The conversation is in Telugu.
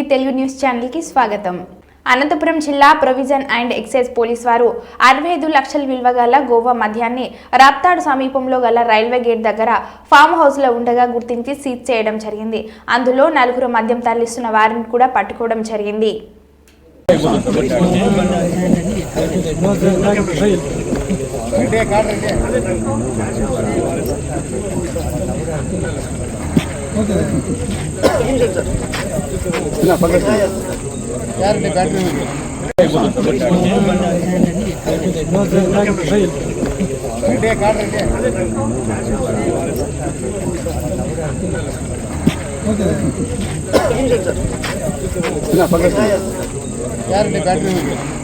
టీవీ తెలుగు న్యూస్ ఛానల్ కి స్వాగతం. అనంతపురం జిల్లా ప్రొవిజన్ అండ్ ఎక్సైజ్ పోలీస్ వారు 65 లక్షల విలువ గల గోవా మద్యాన్ని రాప్తాడు సమీపంలో గల రైల్వే గేట్ దగ్గర ఫామ్ హౌస్ లో ఉండగా గుర్తించి సీజ్ చేయడం జరిగింది. అందులో 4 మద్యం తరలిస్తున్న వారిని కూడా పట్టుకోవడం జరిగింది. बैटरी